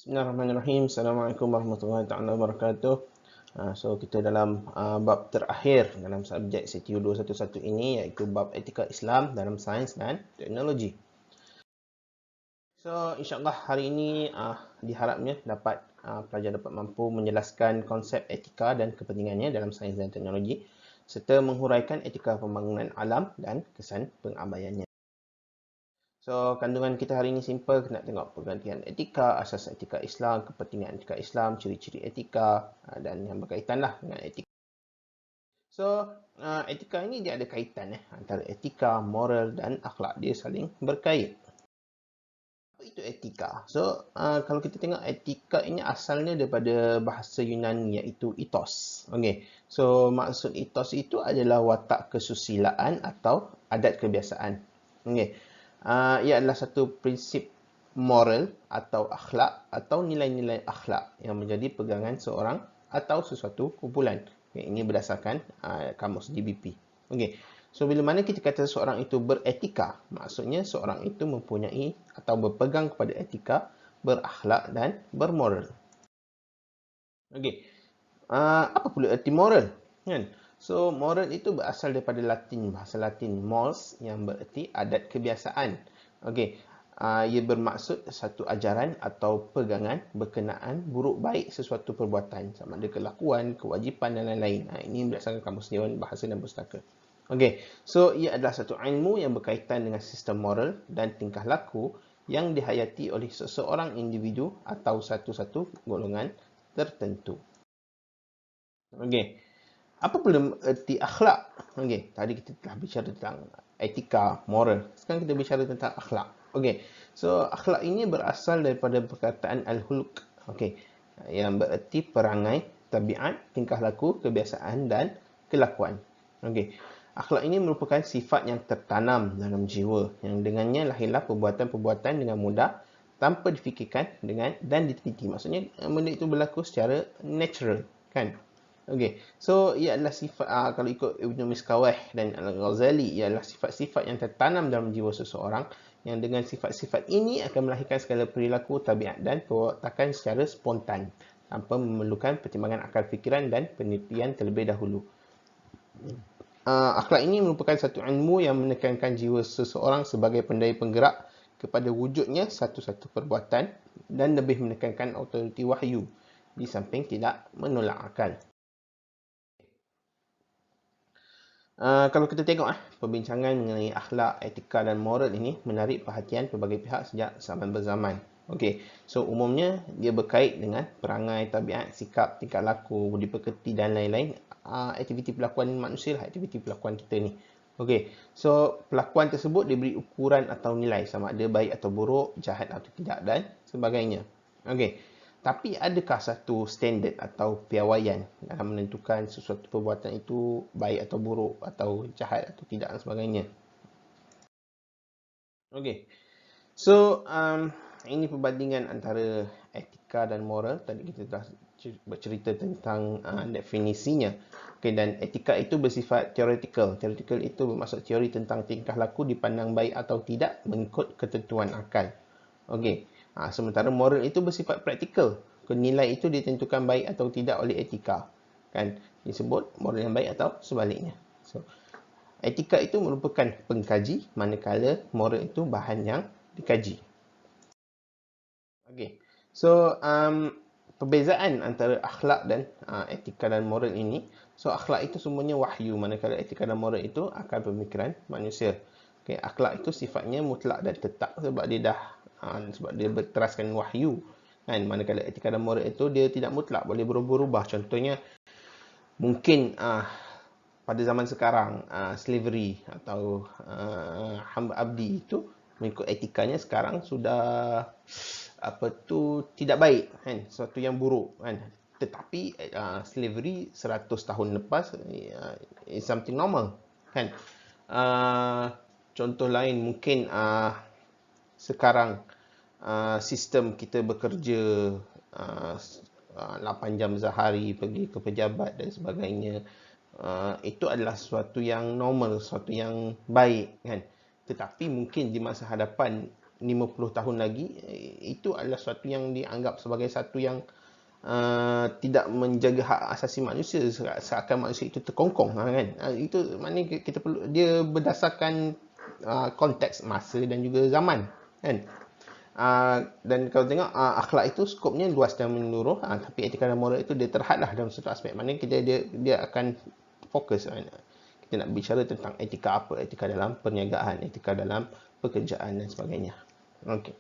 Bismillahirrahmanirrahim. Assalamualaikum warahmatullahi taala wabarakatuh. So kita dalam bab terakhir dalam subjek CTU 211 ini, iaitu bab etika Islam dalam sains dan teknologi. So insyaAllah hari ini diharapnya pelajar dapat mampu menjelaskan konsep etika dan kepentingannya dalam sains dan teknologi serta menghuraikan etika pembangunan alam dan kesan pengabaiannya. So, kandungan kita hari ini simple. Nak tengok pergantian etika, asas etika Islam, kepentingan etika Islam, ciri-ciri etika dan yang berkaitan lah dengan etika. So, etika ini dia ada kaitan antara etika, moral dan akhlak. Dia saling berkait. Apa itu etika? So, kalau kita tengok etika ini asalnya daripada bahasa Yunani iaitu ethos. Okay. So, maksud ethos itu adalah watak kesusilaan atau adat kebiasaan. Okay. Ia adalah satu prinsip moral atau akhlak atau nilai-nilai akhlak yang menjadi pegangan seorang atau sesuatu kumpulan. Okay, ini berdasarkan kamus DBP. Okay. So, bila mana kita kata seorang itu beretika, maksudnya seorang itu mempunyai atau berpegang kepada etika, berakhlak dan bermoral. Okay. Apa pula erti moral? Kan? So, moral itu berasal daripada bahasa Latin mors, yang bererti adat kebiasaan. Okey, ia bermaksud satu ajaran atau pegangan berkenaan buruk baik sesuatu perbuatan, sama ada kelakuan, kewajipan dan lain-lain. Ini berdasarkan Kamus Dewan Bahasa dan Pustaka. Okey, so ia adalah satu ilmu yang berkaitan dengan sistem moral dan tingkah laku yang dihayati oleh seseorang individu atau satu-satu golongan tertentu. Okey. Apa pula erti akhlak? Okey, tadi kita telah bicara tentang etika, moral. Sekarang kita bicara tentang akhlak. Okey. So, akhlak ini berasal daripada perkataan al-huluk. Okey. Yang bererti perangai, tabiat, tingkah laku, kebiasaan dan kelakuan. Okey. Akhlak ini merupakan sifat yang tertanam dalam jiwa yang dengannya lahirlah perbuatan-perbuatan dengan mudah tanpa difikirkan dan diteliti. Maksudnya benda itu berlaku secara natural, kan? Okey, so ia adalah sifat, kalau ikut Ibnu Miskawih dan Al-Ghazali, ia adalah sifat-sifat yang tertanam dalam jiwa seseorang yang dengan sifat-sifat ini akan melahirkan segala perilaku, tabiat dan perwatakan secara spontan tanpa memerlukan pertimbangan akal fikiran dan penelitian terlebih dahulu. Akhlak ini merupakan satu ilmu yang menekankan jiwa seseorang sebagai pendaya penggerak kepada wujudnya satu-satu perbuatan dan lebih menekankan autoriti wahyu di samping tidak menolak akal. Kalau kita tengok perbincangan mengenai akhlak, etika dan moral ini menarik perhatian pelbagai pihak sejak zaman berzaman. Okey, so umumnya dia berkait dengan perangai, tabiat, sikap, tingkah laku, budi pekerti dan lain-lain. Aktiviti pelakuan manusia lah, aktiviti pelakuan kita ni. Okey, so pelakuan tersebut diberi ukuran atau nilai sama ada baik atau buruk, jahat atau tidak dan sebagainya. Okey. Tapi adakah satu standard atau piawaian dalam menentukan sesuatu perbuatan itu baik atau buruk atau jahat atau tidak dan sebagainya? Okey. So, ini perbandingan antara etika dan moral. Tadi kita dah bercerita tentang definisinya. Okay, dan etika itu bersifat theoretical. Theoretical itu bermaksud teori tentang tingkah laku dipandang baik atau tidak mengikut ketentuan akal. Okey. Sementara moral itu bersifat praktikal. Nilai itu ditentukan baik atau tidak oleh etika. Kan? Disebut moral yang baik atau sebaliknya. So, etika itu merupakan pengkaji, manakala moral itu bahan yang dikaji. Okey. So, perbezaan antara akhlak dan etika dan moral ini. So, akhlak itu semuanya wahyu, manakala etika dan moral itu akal pemikiran manusia. Okay, akhlak itu sifatnya mutlak dan tetap sebab dia berteraskan wahyu, kan? Manakala etika dan moral itu dia tidak mutlak, boleh berubah-ubah. Contohnya mungkin pada zaman sekarang slavery atau hamba abdi itu mengikut etikanya sekarang sudah tidak baik, kan? Sesuatu yang buruk, kan? Tetapi slavery 100 tahun lepas is something normal, kan? Contoh lain mungkin sekarang sistem kita bekerja 8 jam sehari, pergi ke pejabat dan sebagainya. Itu adalah sesuatu yang normal, sesuatu yang baik, kan? Tetapi mungkin di masa hadapan 50 tahun lagi, itu adalah sesuatu yang dianggap sebagai satu yang tidak menjaga hak asasi manusia, seakan manusia itu terkongkong, kan. Itu maknanya kita perlu, dia berdasarkan konteks masa dan juga zaman, kan. Dan kalau tengok akhlak itu skopnya luas dan menyeluruh, tapi etika dan moral itu dia terhadlah dalam satu aspek. Maknanya dia akan fokus, kita nak bicara tentang etika apa, etika dalam perniagaan, etika dalam pekerjaan dan sebagainya. Okey.